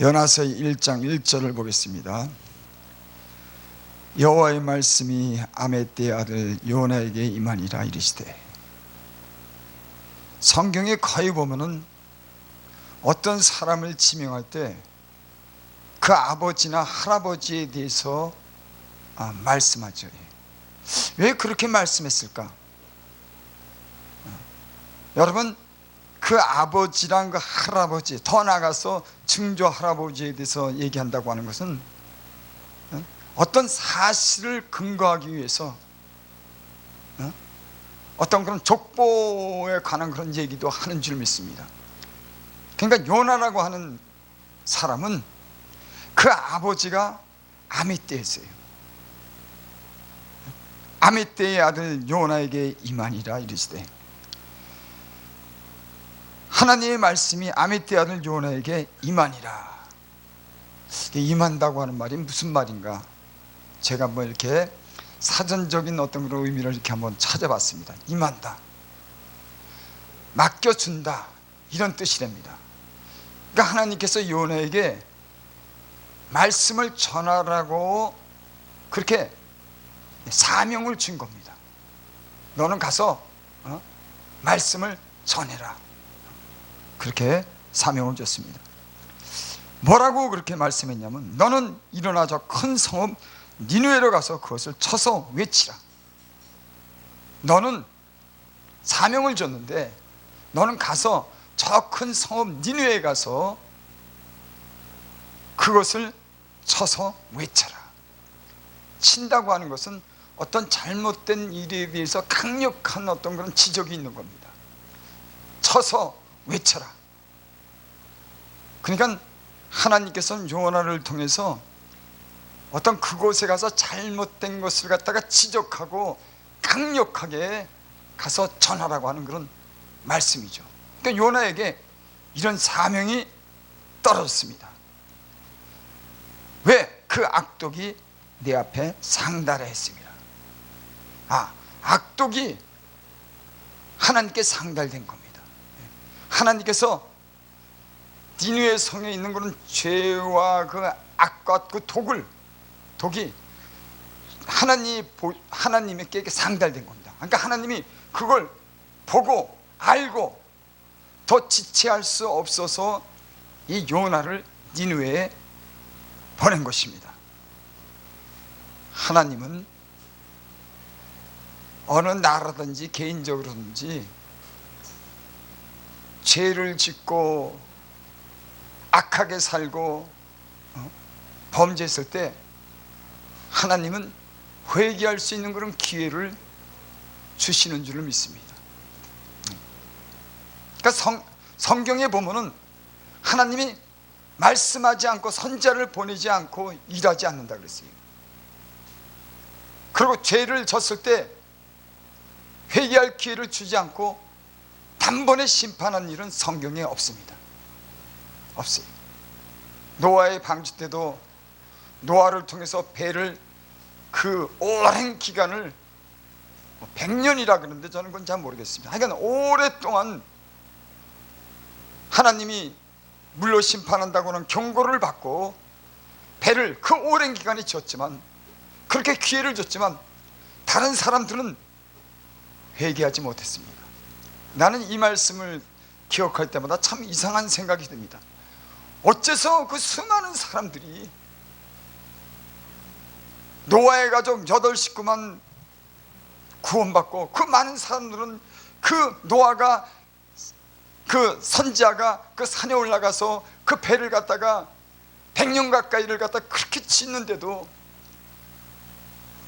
요나서 1장 1절을 보겠습니다. 여호와의 말씀이 아미떼의 아들 요나에게 임하니라 이르시되. 성경에 거의 보면은 어떤 사람을 지명할 때 그 아버지나 할아버지에 대해서 말씀하죠. 왜 그렇게 말씀했을까? 여러분, 그 아버지랑 그 할아버지, 더 나아가서 증조 할아버지에 대해서 얘기한다고 하는 것은 어떤 사실을 근거하기 위해서 어떤 그런 족보에 관한 그런 얘기도 하는 줄 믿습니다. 그러니까 요나라고 하는 사람은 그 아버지가 아미떼였어요. 아미떼의 아들 요나에게 임하니라 이르시되. 하나님의 말씀이 아미떼의 아들 요나에게 임하니라. 임한다고 하는 말이 무슨 말인가? 제가 뭐 이렇게 사전적인 어떤 그런 의미를 이렇게 한번 찾아봤습니다. 임한다, 맡겨준다, 이런 뜻이랍니다. 그러니까 하나님께서 요나에게 말씀을 전하라고 그렇게 사명을 준 겁니다. 너는 가서 말씀을 전해라, 그렇게 사명을 줬습니다. 뭐라고 그렇게 말씀했냐면, 너는 일어나 저 큰 성읍 니느웨로 가서 그것을 쳐서 외치라. 너는 사명을 줬는데 너는 가서 저 큰 성읍 니느웨에 가서 그것을 쳐서 외쳐라. 친다고 하는 것은 어떤 잘못된 일에 대해서 강력한 어떤 그런 지적이 있는 겁니다. 쳐서 외쳐라. 그러니까 하나님께서는 요나를 통해서 어떤 그곳에 가서 잘못된 것을 갖다가 지적하고 강력하게 가서 전하라고 하는 그런 말씀이죠. 그러니까 요나에게 이런 사명이 떨어졌습니다. 왜? 그 악독이 내 앞에 상달해 했습니다. 악독이 하나님께 상달된 겁니다. 하나님께서 니느웨 성에 있는 그런 죄와 그 악과 그 독이 하나님께 상달된 겁니다. 그러니까 하나님이 그걸 보고 알고 더 지체할 수 없어서 이 요나를 니느웨에 보낸 것입니다. 하나님은 어느 나라든지 개인적으로든지 죄를 짓고 악하게 살고 범죄했을 때 하나님은 회개할 수 있는 그런 기회를 주시는 줄을 믿습니다. 그러니까 성경에 보면은 하나님이 말씀하지 않고 선지자를 보내지 않고 일하지 않는다 그랬어요. 그리고 죄를 졌을 때 회개할 기회를 주지 않고 단번에 심판하는 일은 성경에 없습니다. 없어요. 노아의 방주 때도 노아를 통해서 배를 그 오랜 기간을 100년이라 그러는데 저는 그건 잘 모르겠습니다. 하여간 오랫동안 하나님이 물로 심판한다고는 경고를 받고 배를 그 오랜 기간에 지었지만, 그렇게 기회를 줬지만 다른 사람들은 회개하지 못했습니다. 나는 이 말씀을 기억할 때마다 참 이상한 생각이 듭니다. 어째서 그 수많은 사람들이 노아의 가족 8식구만 구원받고 그 많은 사람들은 그 노아가 그 선지자가 그 산에 올라가서 그 배를 갖다가 100년 가까이를 갖다 그렇게 짓는데도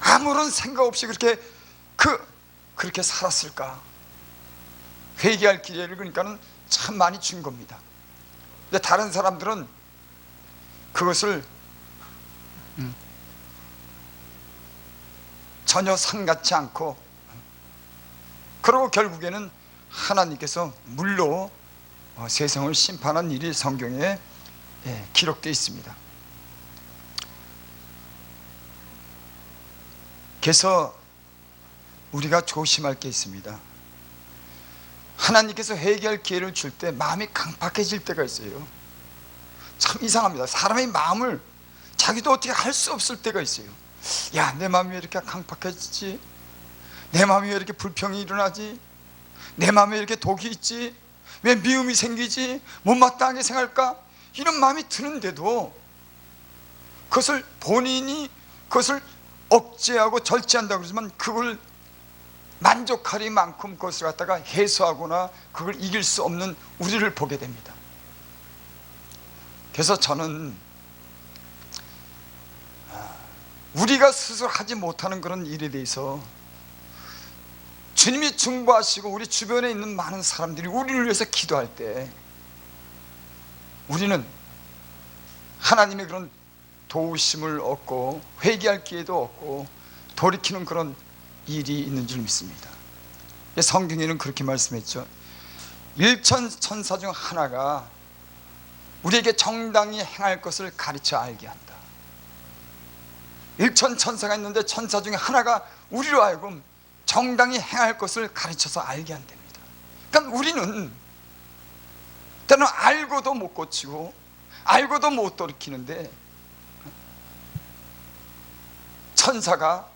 아무런 생각 없이 그렇게 살았을까? 회개할 기회를 그러니까는 참 많이 준 겁니다. 근데 다른 사람들은 그것을 전혀 상같지 않고, 그리고 결국에는 하나님께서 물로 세상을 심판한 일이 성경에 기록되어 있습니다. 그래서 우리가 조심할 게 있습니다. 하나님께서 회개할 기회를 줄 때 마음이 강팍해질 때가 있어요. 참 이상합니다. 사람의 마음을 자기도 어떻게 할 수 없을 때가 있어요. 야, 내 마음이 왜 이렇게 강팍해지지? 내 마음이 왜 이렇게 불평이 일어나지? 내 마음에 이렇게 독이 있지? 왜 미움이 생기지? 못마땅하게 생각할까? 이런 마음이 드는데도 그것을 본인이 그것을 억제하고 절제한다고 그러지만 그걸 만족하리만큼 그것을 갖다가 해소하거나 그걸 이길 수 없는 우리를 보게 됩니다. 그래서 저는 우리가 스스로 하지 못하는 그런 일에 대해서 주님이 중보하시고 우리 주변에 있는 많은 사람들이 우리를 위해서 기도할 때 우리는 하나님의 그런 도우심을 얻고 회개할 기회도 얻고 돌이키는 그런 일이 있는 줄 믿습니다. 성경에는 그렇게 말씀했죠. 일천천사 중 하나가 우리에게 정당히 행할 것을 가르쳐 알게 한다. 일천천사가 있는데 천사 중에 하나가 우리로 하여금 정당히 행할 것을 가르쳐서 알게 한답니다. 그러니까 우리는 때로는 알고도 못 고치고 알고도 못 돌이키는데 천사가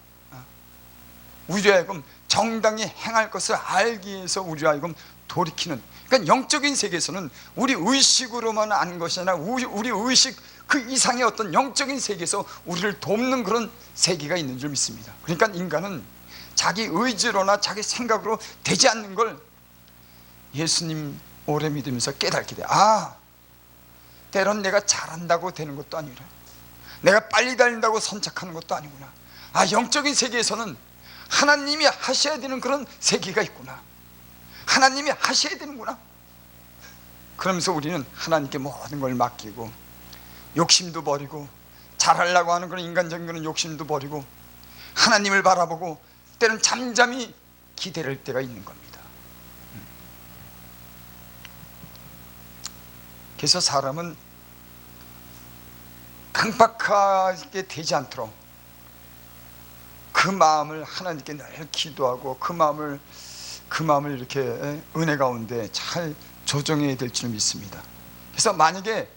우리로 하여금 정당히 행할 것을 알기 위해서 우리로 하여금 돌이키는, 그러니까 영적인 세계에서는 우리 의식으로만 아는 것이 아니라 우리 의식 그 이상의 어떤 영적인 세계에서 우리를 돕는 그런 세계가 있는 줄 믿습니다. 그러니까 인간은 자기 의지로나 자기 생각으로 되지 않는 걸 예수님 오래 믿으면서 깨닫게 돼. 때론 내가 잘한다고 되는 것도 아니구나. 내가 빨리 달린다고 선착하는 것도 아니구나. 영적인 세계에서는 하나님이 하셔야 되는 그런 세계가 있구나. 하나님이 하셔야 되는구나. 그러면서 우리는 하나님께 모든 걸 맡기고 욕심도 버리고 잘하려고 하는 그런 인간적인 그런 욕심도 버리고 하나님을 바라보고 때는 잠잠히 기다릴 때가 있는 겁니다. 그래서 사람은 강박하게 되지 않도록 그 마음을 하나님께 늘 기도하고 그 마음을 이렇게 은혜 가운데 잘 조정해야 될 줄 믿습니다. 그래서 만약에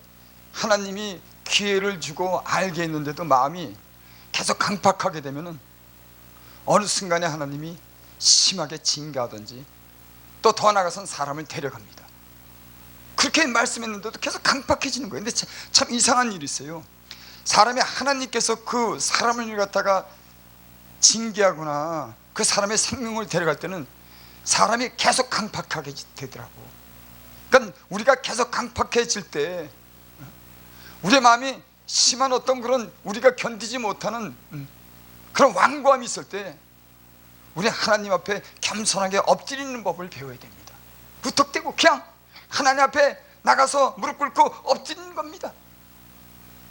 하나님이 기회를 주고 알게 했는데도 마음이 계속 강박하게 되면은 어느 순간에 하나님이 심하게 징계하든지 또 더 나아가서는 사람을 데려갑니다. 그렇게 말씀했는데도 계속 강박해지는 거예요. 근데 참 이상한 일이 있어요. 사람이 하나님께서 그 사람을 갖다가 징계하거나 그 사람의 생명을 데려갈 때는 사람이 계속 강박하게 되더라고. 그러니까 우리가 계속 강박해질 때 우리의 마음이 심한 어떤 그런 우리가 견디지 못하는 그런 완고함이 있을 때 우리 하나님 앞에 겸손하게 엎드리는 법을 배워야 됩니다. 무턱대고 그냥 하나님 앞에 나가서 무릎 꿇고 엎드리는 겁니다.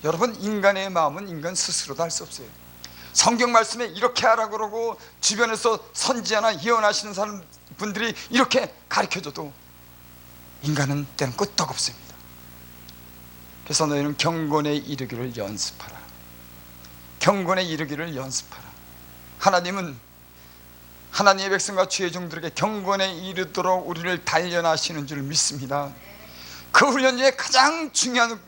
여러분, 인간의 마음은 인간 스스로도 할 수 없어요. 성경 말씀에 이렇게 하라고 그러고 주변에서 선지자나 예언하시는 사람 분들이 이렇게 가르쳐줘도 인간은 때는 끄떡없습니다. 그래서 너희는 경건에 이르기를 연습하라. 경건에 이르기를 연습하라. 하나님은 하나님의 백성과 주의 종들에게 경건에 이르도록 우리를 단련하시는 줄 믿습니다. 그 훈련 중에 가장 중요한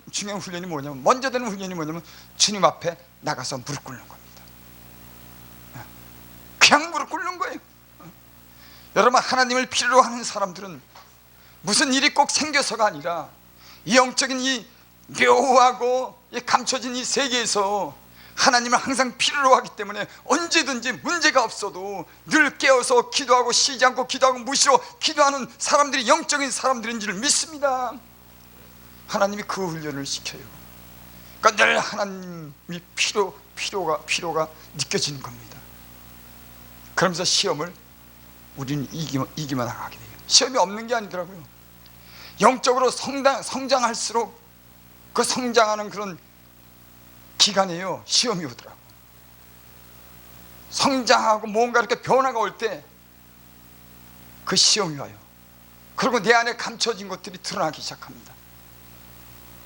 훈련이 뭐냐면, 먼저 되는 훈련이 뭐냐면 주님 앞에 나가서 무릎 꿇는 겁니다. 그냥 무릎 꿇는 거예요. 여러분, 하나님을 필요로 하는 사람들은 무슨 일이 꼭 생겨서가 아니라 이 영적인 이 묘하고 감춰진 이 세계에서 하나님을 항상 필요로 하기 때문에 언제든지 문제가 없어도 늘 깨어서 기도하고 쉬지 않고 기도하고 무시로 기도하는 사람들이 영적인 사람들인 줄 믿습니다. 하나님이 그 훈련을 시켜요. 그러니까 늘 하나님이 필요가 느껴지는 겁니다. 그러면서 시험을 우리는 이기만 나가게 돼요. 시험이 없는 게 아니더라고요. 영적으로 성장할수록 그 성장하는 그런 기간이에요. 시험이 오더라고. 성장하고 뭔가 이렇게 변화가 올 때 그 시험이 와요. 그리고 내 안에 감춰진 것들이 드러나기 시작합니다.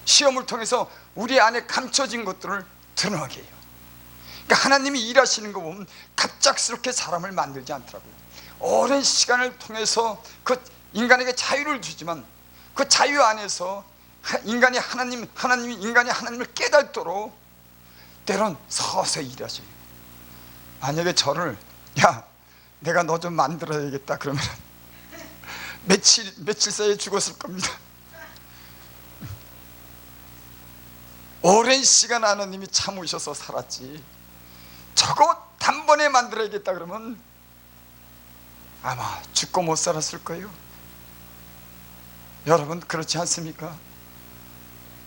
시험을 통해서 우리 안에 감춰진 것들을 드러나게 해요. 그러니까 하나님이 일하시는 거 보면 갑작스럽게 사람을 만들지 않더라고요. 오랜 시간을 통해서 그 인간에게 자유를 주지만 그 자유 안에서 인간이 하나님이 인간이 하나님을 깨닫도록 때론 서서히 일하셔요. 만약에 저를 야 내가 너 좀 만들어야겠다 그러면 며칠 사이에 죽었을 겁니다. 오랜 시간 하나님이 참으셔서 살았지, 저거 단번에 만들어야겠다 그러면 아마 죽고 못 살았을 거예요. 여러분 그렇지 않습니까?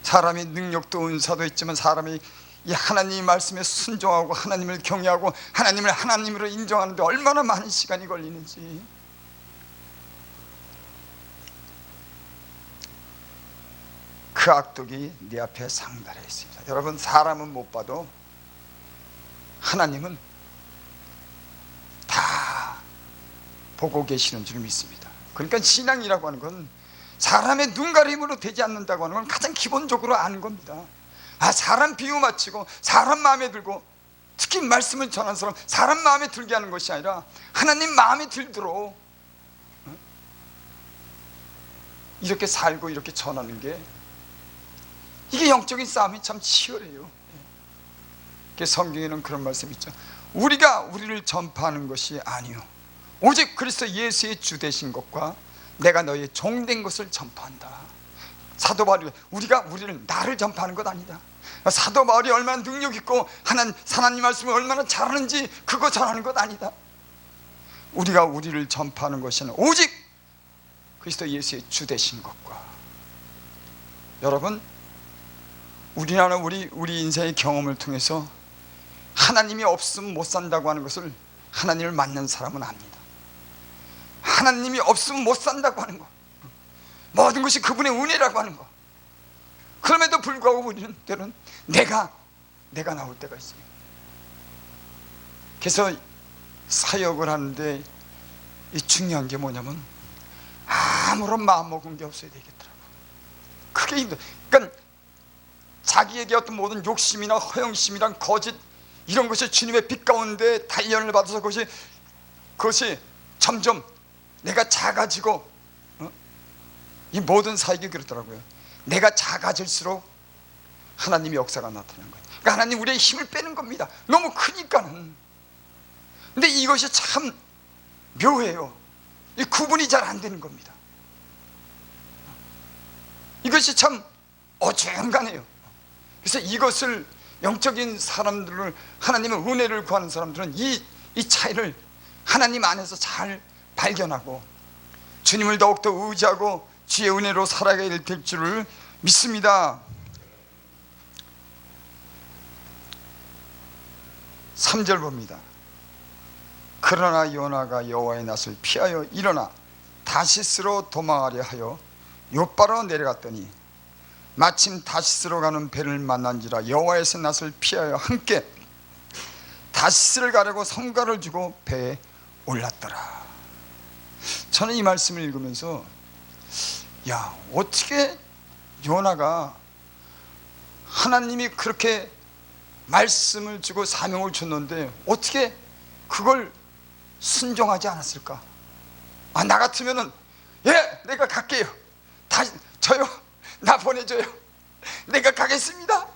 사람이 능력도 은사도 있지만 사람이 이 하나님 말씀에 순종하고 하나님을 경외하고 하나님을 하나님으로 인정하는데 얼마나 많은 시간이 걸리는지. 그 악독이 네 앞에 상달해 있습니다. 여러분 사람은 못 봐도 하나님은 다 보고 계시는 줄 믿습니다. 그러니까 신앙이라고 하는 건 사람의 눈가림으로 되지 않는다고 하는 건 가장 기본적으로 아는 겁니다. 사람 비유 맞추고 사람 마음에 들고, 특히 말씀을 전하는 사람 마음에 들게 하는 것이 아니라 하나님 마음에 들도록 이렇게 살고 이렇게 전하는 게, 이게 영적인 싸움이 참 치열해요. 성경에는 그런 말씀이 있죠. 우리가 우리를 전파하는 것이 아니요 오직 그리스도 예수의 주 되신 것과 내가 너의 종된 것을 전파한다. 사도 바울이 우리가 나를 전파하는 것 아니다. 사도 바울이 얼마나 능력 있고 하나님 말씀을 얼마나 잘하는지 그거 전하는 것 아니다. 우리가 우리를 전파하는 것은 오직 그리스도 예수의 주 되신 것과. 여러분 우리나라 우리 인생의 경험을 통해서 하나님이 없으면 못 산다고 하는 것을 하나님을 만난 사람은 압니다. 하나님이 없으면 못 산다고 하는 거, 모든 것이 그분의 은혜라고 하는 거. 그럼에도 불구하고 우리는 때로는 내가 나올 때가 있어요. 그래서 사역을 하는데 이 중요한 게 뭐냐면 아무런 마음 먹은 게 없어야 되겠더라고. 그게 힘들어. 그러니까 자기에게 어떤 모든 욕심이나 허영심이란 거짓 이런 것이 주님의 빛 가운데 단련을 받아서 그것이 점점 내가 작아지고, 이 모든 사역이 그렇더라고요. 내가 작아질수록 하나님의 역사가 나타나는 거예요. 그러니까 하나님 우리의 힘을 빼는 겁니다. 너무 크니까는. 근데 이것이 참 묘해요. 이 구분이 잘 안 되는 겁니다. 이것이 참 어중간해요. 그래서 이것을 영적인 사람들을, 하나님의 은혜를 구하는 사람들은 이 차이를 하나님 안에서 잘 발견하고 주님을 더욱더 의지하고 주의 은혜로 살아가야 될 줄을 믿습니다. 3절 봅니다. 그러나 요나가 여호와의 낯을 피하여 일어나 다시스로 도망하려 하여 욥바로 내려갔더니 마침 다시스로 가는 배를 만난지라 여호와의 낯을 피하여 함께 다시스를 가려고 성과를 주고 배에 올랐더라. 저는 이 말씀을 읽으면서 어떻게 요나가 하나님이 그렇게 말씀을 주고 사명을 줬는데 어떻게 그걸 순종하지 않았을까? 나 같으면은 내가 갈게요. 저요, 나 보내줘요. 내가 가겠습니다.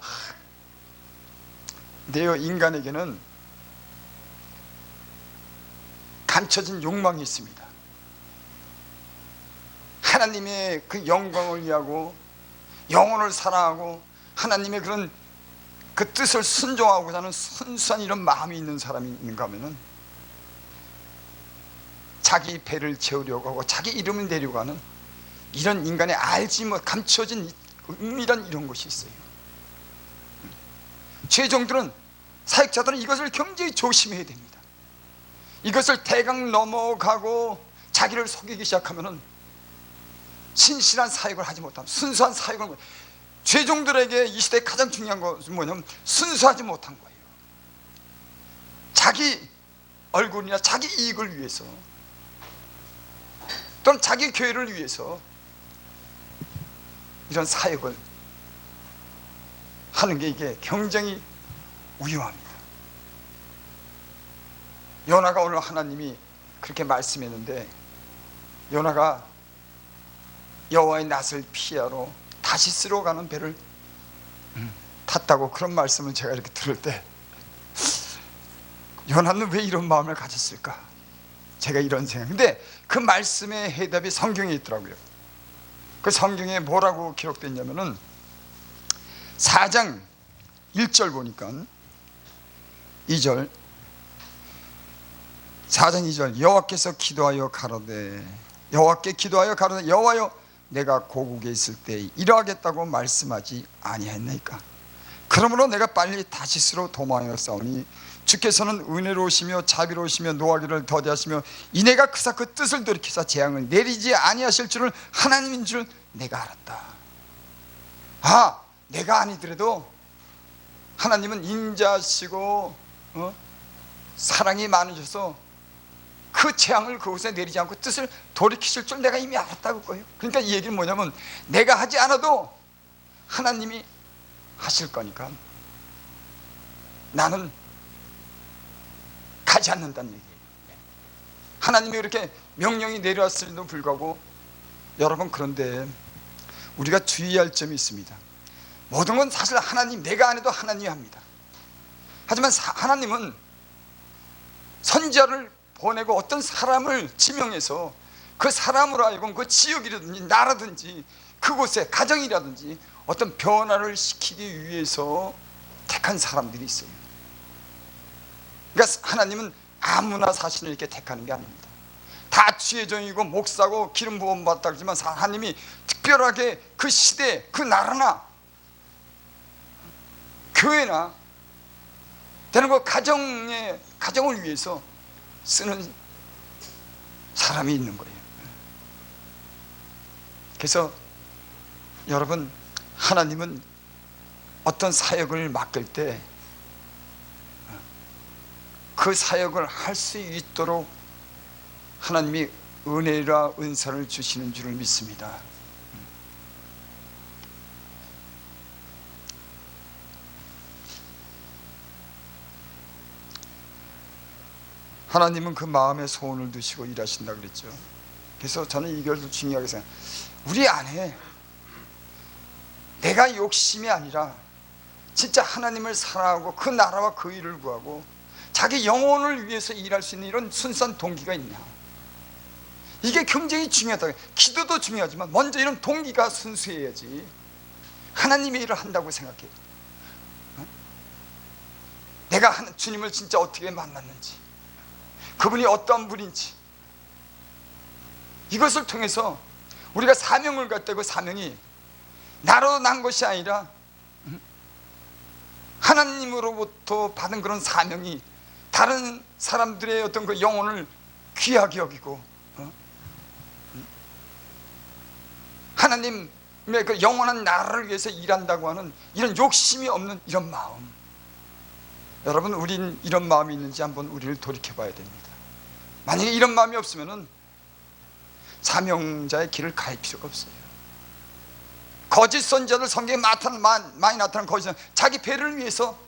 근데요, 인간에게는 감춰진 욕망이 있습니다. 하나님의 그 영광을 위하고 영혼을 사랑하고 하나님의 그런 그 뜻을 순종하고자 하는 순수한 이런 마음이 있는 사람이 있는가 하면은 자기 배를 채우려고 하고 자기 이름을 내려고 하는 이런 인간의 알지 못 감춰진 은밀한 이런 것이 있어요. 최종들은, 사역자들은 이것을 굉장히 조심해야 됩니다. 이것을 대강 넘어가고 자기를 속이기 시작하면은 신실한 사역을 하지 못함, 순수한 사역을, 죄종들에게 이 시대에 가장 중요한 것은 뭐냐면 순수하지 못한 거예요. 자기 얼굴이나 자기 이익을 위해서 또는 자기 교회를 위해서 이런 사역을 하는 게 이게 굉장히 위험합니다. 요나가 오늘 하나님이 그렇게 말씀했는데 요나가 여호와의 낯을 피하러 다시스로 가는 배를 탔다고 그런 말씀을 제가 이렇게 들을 때 요나는 왜 이런 마음을 가졌을까? 제가 이런 생각. 근데 그 말씀의 해답이 성경에 있더라고요. 그 성경에 뭐라고 기록됐냐면은 4장 1절 보니까 2절 4장 2절 여호와께서 기도하여 가로되 여호와께 기도하여 가로되 여호와여 내가 고국에 있을 때 이러하겠다고 말씀하지 아니하였나이까? 그러므로 내가 빨리 다시스로 도망하였사오니 주께서는 은혜로우시며 자비로우시며 노하기를 더디하시며 이내가 그사 그 뜻을 돌이키사 재앙을 내리지 아니하실 줄을 하나님인 줄 내가 알았다. 아, 내가 아니더라도 하나님은 인자하시고 사랑이 많으셔서 그 재앙을 그곳에 내리지 않고 뜻을 돌이키실 줄 내가 이미 알았다고 거예요. 그러니까 이 얘기는 뭐냐면 내가 하지 않아도 하나님이 하실 거니까 나는 가지 않는다는 얘기예요. 하나님이 이렇게 명령이 내려왔음에도 불구하고 여러분, 그런데 우리가 주의할 점이 있습니다. 모든 건 사실 하나님, 내가 안 해도 하나님이 합니다. 하지만 하나님은 선지자를 보내고 어떤 사람을 지명해서 그 사람으로 하여금 그 지역이라든지 나라든지 그곳에 가정이라든지 어떤 변화를 시키기 위해서 택한 사람들이 있어요. 그러니까 하나님은 아무나 자신을 이렇게 택하는 게 아닙니다. 다 주의 종이고 목사고 기름 부음 받다 그러지만 하나님이 특별하게 그 시대, 그 나라나 교회나 되는 그 가정을 위해서 쓰는 사람이 있는 거예요. 그래서 여러분, 하나님은 어떤 사역을 맡길 때 그 사역을 할 수 있도록 하나님이 은혜라 은사를 주시는 줄을 믿습니다. 하나님은 그 마음에 소원을 두시고 일하신다 그랬죠. 그래서 저는 이걸 중요하게 생각해요. 우리 안에 내가 욕심이 아니라 진짜 하나님을 사랑하고 그 나라와 그 일을 구하고 자기 영혼을 위해서 일할 수 있는 이런 순수한 동기가 있냐, 이게 굉장히 중요하다. 기도도 중요하지만 먼저 이런 동기가 순수해야지 하나님의 일을 한다고 생각해요. 내가 주님을 진짜 어떻게 만났는지, 그분이 어떤 분인지, 이것을 통해서 우리가 사명을 갖다, 그 사명이 나로 난 것이 아니라 하나님으로부터 받은 그런 사명이 다른 사람들의 어떤 그 영혼을 귀하게 여기고 하나님의 그 영원한 나라를 위해서 일한다고 하는 이런 욕심이 없는 이런 마음, 여러분, 우린 이런 마음이 있는지 한번 우리를 돌이켜 봐야 됩니다. 만약에 이런 마음이 없으면 사명자의 길을 갈 필요가 없어요. 거짓 선지자들 성경에 많이 나타난 거짓 선지자, 자기 배를 위해서,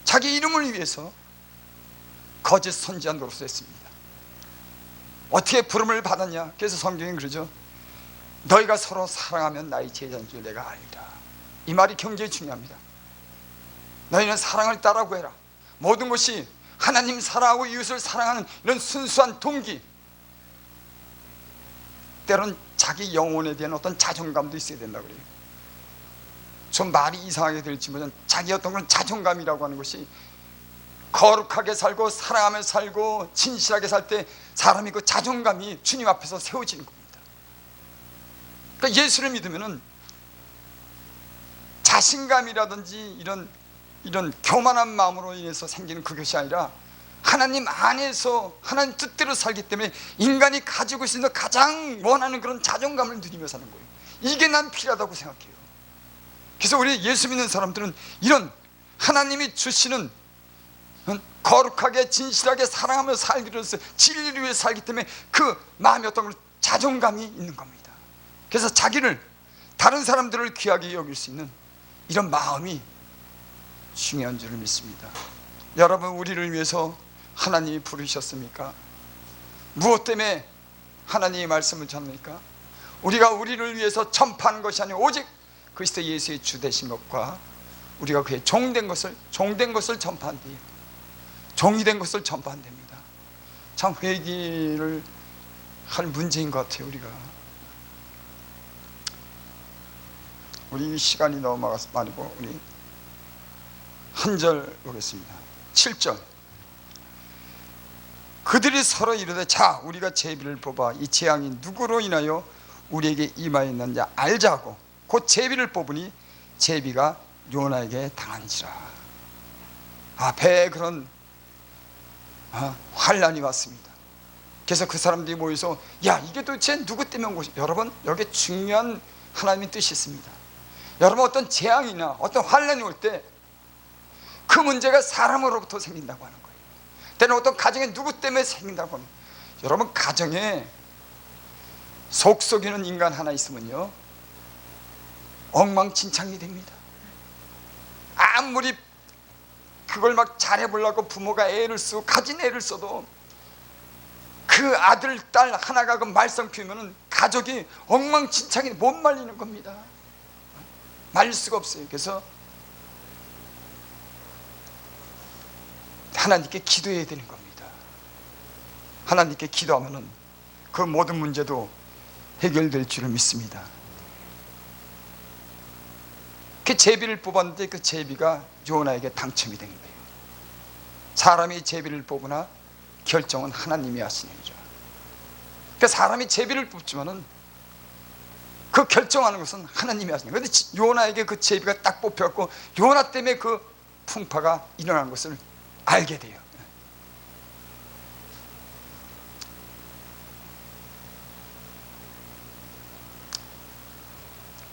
자기 이름을 위해서 거짓 선지자 노릇을 했습니다. 어떻게 부름을 받았냐? 그래서 성경이 그러죠. 너희가 서로 사랑하면 나의 제자인 줄 내가 알리라. 이 말이 굉장히 중요합니다. 너희는 사랑을 따라 구해라. 모든 것이 하나님 사랑하고 이웃을 사랑하는 이런 순수한 동기, 때로는 자기 영혼에 대한 어떤 자존감도 있어야 된다고 그래요. 좀 말이 이상하게 들지 모르지만 자기 어떤 그런 자존감이라고 하는 것이, 거룩하게 살고 사랑하며 살고 진실하게 살 때 사람이 그 자존감이 주님 앞에서 세워지는 겁니다. 그러니까 예수를 믿으면은 자신감이라든지 이런 교만한 마음으로 인해서 생기는 그것이 아니라 하나님 안에서 하나님 뜻대로 살기 때문에 인간이 가지고 있는 가장 원하는 그런 자존감을 누리며 사는 거예요. 이게 난 필요하다고 생각해요. 그래서 우리 예수 믿는 사람들은 이런 하나님이 주시는 거룩하게 진실하게 사랑하며 살기를 위해서, 진리를 위해 살기 때문에 그 마음이 어떤 자존감이 있는 겁니다. 그래서 자기를, 다른 사람들을 귀하게 여길 수 있는 이런 마음이 중요한 줄을 믿습니다. 여러분, 우리를 위해서 하나님이 부르셨습니까? 무엇 때문에 하나님의 말씀을 전합니까? 우리가 우리를 위해서 전파하는 것이 아니고 오직 그리스도 예수의 주 되신 것과 우리가 그의 종된 것을 전파한대요. 종이 된 것을 전파한답니다. 참 회개를 할 문제인 것 같아요. 우리 시간이 너무 많고 우리 한 절 보겠습니다. 7절. 그들이 서로 이르되 자 우리가 제비를 뽑아 이 재앙이 누구로 인하여 우리에게 임하였는지 알자고 곧 제비를 뽑으니 제비가 요나에게 당한지라. 배에 그런 환란이 왔습니다. 그래서 그 사람들이 모여서 야 이게 도대체 누구 때문에 온 것이? 여러분 여기에 중요한 하나님의 뜻이 있습니다. 여러분 어떤 재앙이나 어떤 환란이 올 때 그 문제가 사람으로부터 생긴다고 하는 거예요. 때는 어떤 가정에 누구 때문에 생긴다고 합니다. 여러분 가정에 속썩이는 인간 하나 있으면요 엉망진창이 됩니다. 아무리 그걸 막 잘해보려고 부모가 애를 쓰고 가진 애를 써도 그 아들 딸 하나가 그 말썽 피우면 가족이 엉망진창이 못 말리는 겁니다. 말릴 수가 없어요. 그래서 하나님께 기도해야 되는 겁니다. 하나님께 기도하면 그 모든 문제도 해결될 줄을 믿습니다. 그 제비를 뽑았는데 그 제비가 요나에게 당첨이 된 거예요. 사람이 제비를 뽑으나 결정은 하나님이 하시는 거죠. 그러니까 사람이 제비를 뽑지만은 그 결정하는 것은 하나님이 하시는 거예요. 그런데 요나에게 그 제비가 딱 뽑혀갖고 요나 때문에 그 풍파가 일어난 것을 알게 돼요.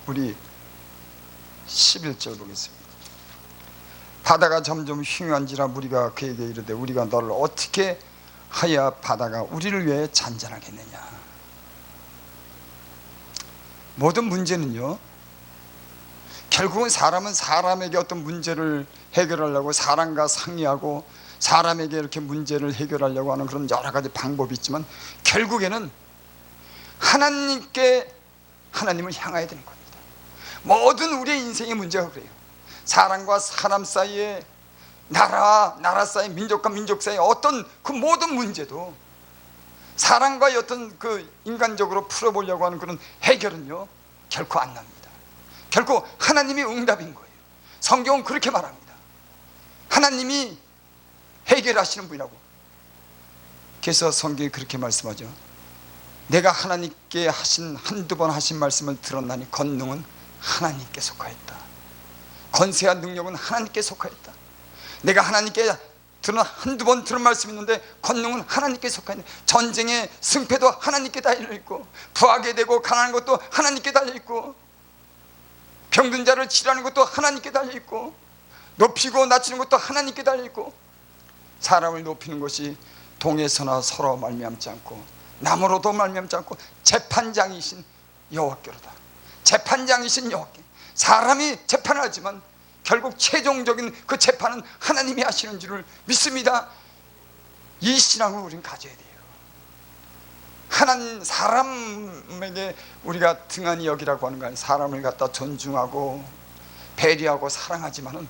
우리 11절 보겠습니다. 바다가 점점 흉한지라 무리가 그에게 이르되 우리가 너를 어떻게 하여 바다가 우리를 위해 잔잔하겠느냐. 모든 문제는요 결국은 사람은 사람에게 어떤 문제를 해결하려고 사람과 상의하고 사람에게 이렇게 문제를 해결하려고 하는 그런 여러 가지 방법이 있지만 결국에는 하나님을 향해야 되는 겁니다. 모든 우리의 인생의 문제가 그래요. 사람과 사람 사이에 나라 사이, 민족과 민족 사이 어떤 그 모든 문제도 사람과의 어떤 그 인간적으로 풀어보려고 하는 그런 해결은요 결코 안 납니다. 결코 하나님이 응답인 거예요. 성경은 그렇게 말합니다. 하나님이 해결하시는 분이라고. 그래서 성경이 그렇게 말씀하죠. 내가 하나님께 한두 번 하신 말씀을 들었나니 권능은 하나님께 속하였다. 권세와 능력은 하나님께 속하였다. 내가 하나님께 한두 번 들은 말씀이 있는데 권능은 하나님께 속하였다. 전쟁의 승패도 하나님께 달려있고 부하게 되고 가난한 것도 하나님께 달려있고 병든 자를 치료하는 것도 하나님께 달려있고 높이고 낮추는 것도 하나님께 달려있고 사람을 높이는 것이 동에서나 서로 말미암지 않고 남으로도 말미암지 않고 재판장이신 여호와께로다. 재판장이신 여호와께. 사람이 재판을 하지만 결국 최종적인 그 재판은 하나님이 하시는 줄을 믿습니다. 이 신앙을 우리는 가져야 돼요. 사람에게 우리가 등한히 여기라고 하는 거 아니에요. 사람을 갖다 존중하고 배려하고 사랑하지만은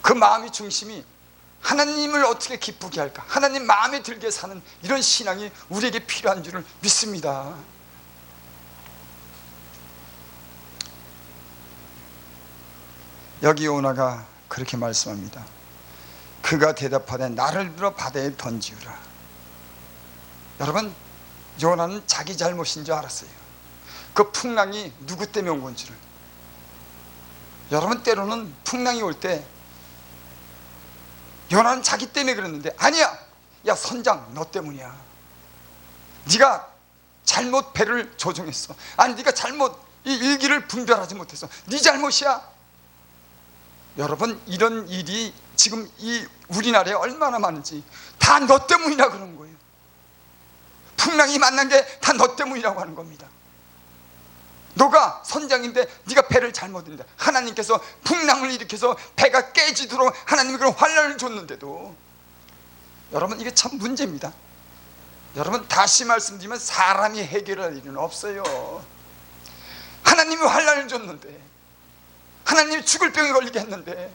그 마음의 중심이 하나님을 어떻게 기쁘게 할까, 하나님 마음에 들게 사는 이런 신앙이 우리에게 필요한 줄을 믿습니다. 여기 요나가 그렇게 말씀합니다. 그가 대답하되 나를 들어 바다에 던지우라. 여러분 요나는 자기 잘못인 줄 알았어요. 그 풍랑이 누구 때문에 온 건지를. 여러분 때로는 풍랑이 올 때 요나는 자기 때문에 그랬는데 아니야, 야 선장 너 때문이야. 네가 잘못 배를 조종했어. 아니 네가 잘못 이 일기를 분별하지 못해서 네 잘못이야. 여러분 이런 일이 지금 이 우리나라에 얼마나 많은지 다 너 때문이라 그런 거예요. 풍랑이 만난 게 다 너 때문이라고 하는 겁니다. 너가 선장인데 네가 배를 잘못했는데 하나님께서 풍랑을 일으켜서 배가 깨지도록 하나님이 그런 환난을 줬는데도 여러분 이게 참 문제입니다. 여러분, 다시 말씀드리면 사람이 해결할 일은 없어요. 하나님이 환난을 줬는데, 하나님이 죽을 병에 걸리게 했는데,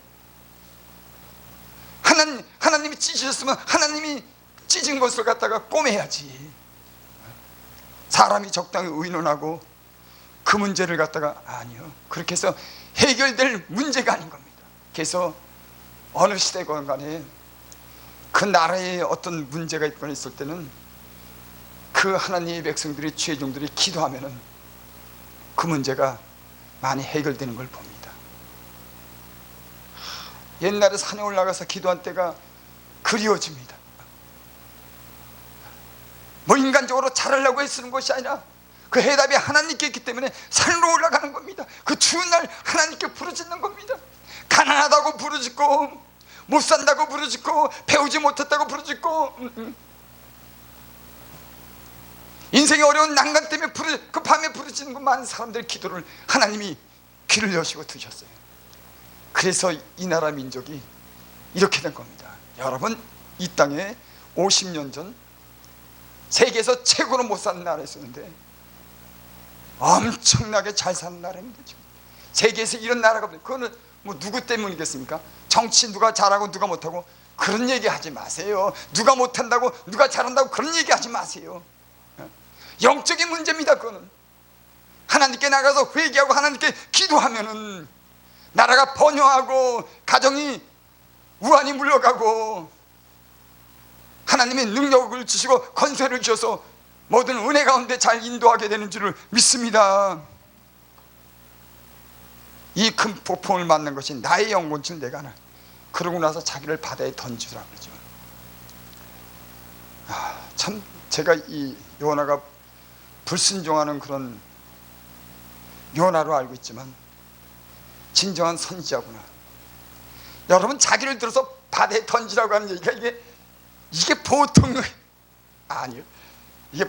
하나님이 찢으셨으면 하나님이 찢은 것을 갖다가 꼬매야지. 사람이 적당히 의논하고 그 문제를 갖다가, 아니요, 그렇게 해서 해결될 문제가 아닌 겁니다. 그래서 어느 시대건 간에 그 나라에 어떤 문제가 있거나 있을 때는 그 하나님의 백성들이, 죄종들이 기도하면은 그 문제가 많이 해결되는 걸 봅니다. 옛날에 산에 올라가서 기도한 때가 그리워집니다. 뭐 인간적으로 잘하려고 애쓰는 것이 아니라 그 해답이 하나님께 있기 때문에 산으로 올라가는 겁니다. 그 추운 날 하나님께 부르짖는 겁니다. 가난하다고 부르짖고, 못 산다고 부르짖고, 배우지 못했다고 부르짖고, 인생의 어려운 난간 때문에 그 밤에 부르짖는 그 많은 사람들의 기도를 하나님이 귀를 여시고 드셨어요. 그래서 이 나라 민족이 이렇게 된 겁니다. 여러분, 이 땅에 50년 전 세계에서 최고로 못 사는 나라였었는데 엄청나게 잘 사는 나라입니다. 지금 세계에서 이런 나라가 없어요. 그거는 뭐 누구 때문이겠습니까? 정치 누가 잘하고 누가 못하고 그런 얘기 하지 마세요. 누가 못한다고 누가 잘한다고 그런 얘기 하지 마세요. 영적인 문제입니다. 그거는 하나님께 나가서 회개하고 하나님께 기도하면은 나라가 번영하고 가정이 우환이 물러가고 하나님의 능력을 주시고 권세를 주셔서 모든 은혜 가운데 잘 인도하게 되는 줄을 믿습니다. 이 큰 폭풍을 맞는 것이 나의 영혼줄 내가 하나. 그러고 나서 자기를 바다에 던지라 그러죠. 참 제가 이 요나가 불순종하는 그런 요나로 알고 있지만 진정한 선지자구나. 여러분, 자기를 들어서 바다에 던지라고 하는 얘기가 이게 보통 아니에요. 이게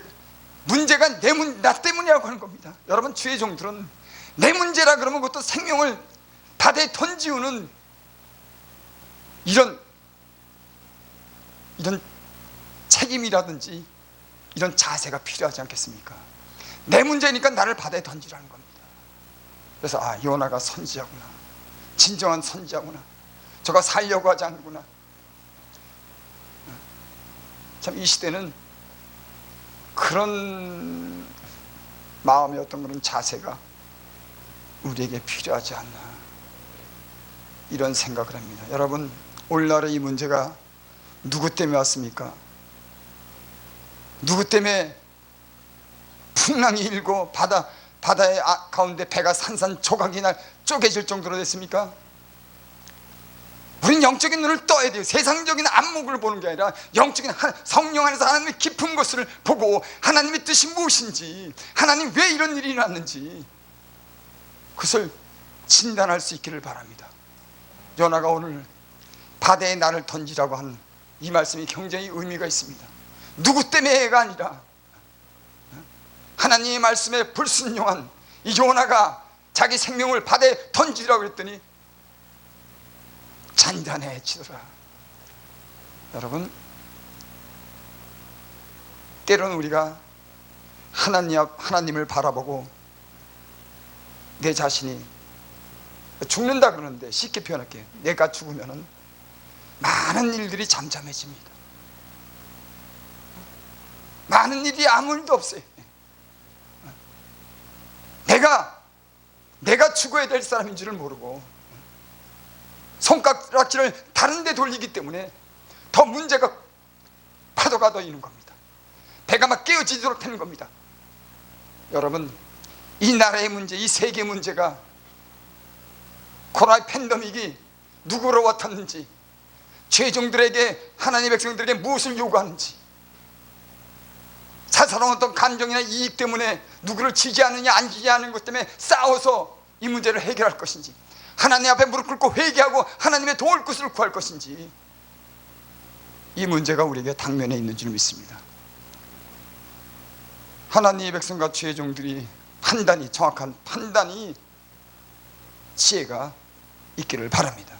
문제가 나 때문이라고 하는 겁니다. 여러분, 주의 종들은 내 문제라 그러면 그것도 생명을 바다에 던지우는 이런 책임이라든지 이런 자세가 필요하지 않겠습니까? 내 문제니까 나를 바다에 던지라는 겁니다. 그래서 요나가 선지자구나, 진정한 선지자구나, 저가 살려고 하지 않구나. 참 이 시대는 그런 마음의 어떤 그런 자세가 우리에게 필요하지 않나, 이런 생각을 합니다. 여러분, 오늘날의 이 문제가 누구 때문에 왔습니까? 누구 때문에 풍랑이 일고 바다의 가운데 배가 산산조각이 날 쪼개질 정도로 됐습니까? 우린 영적인 눈을 떠야 돼요. 세상적인 안목을 보는 게 아니라 영적인 성령 안에서 하나님의 깊은 것을 보고 하나님의 뜻이 무엇인지, 하나님 왜 이런 일이 났는지 그것을 진단할 수 있기를 바랍니다. 요나가 오늘 바다에 나를 던지라고 하는 이 말씀이 굉장히 의미가 있습니다. 누구 때문에가 아니라 하나님의 말씀에 불순종한 이 요나가 자기 생명을 바다에 던지라고 했더니 잔잔해지더라. 여러분, 때로는 우리가 하나님을 바라보고 내 자신이 죽는다 그러는데, 쉽게 표현할게요. 내가 죽으면은 많은 일들이 잠잠해집니다. 많은 일이 아무 일도 없어요. 내가 죽어야 될 사람인 줄을 모르고 손가락질을 다른 데 돌리기 때문에 더 문제가 파도가 더 있는 겁니다. 배가 막 깨어지도록 되는 겁니다. 여러분, 이 나라의 문제, 이 세계 문제가 코로나 팬데믹이 누구로 왔었는지, 죄종들에게, 하나님의 백성들에게 무엇을 요구하는지, 사사로운 어떤 감정이나 이익 때문에 누구를 지지하느냐 안 지지하는 것 때문에 싸워서 이 문제를 해결할 것인지, 하나님 앞에 무릎 꿇고 회개하고 하나님의 도울 것을 구할 것인지, 이 문제가 우리에게 당면에 있는 줄 믿습니다. 하나님의 백성과 주의 종들이 정확한 판단이, 지혜가 있기를 바랍니다.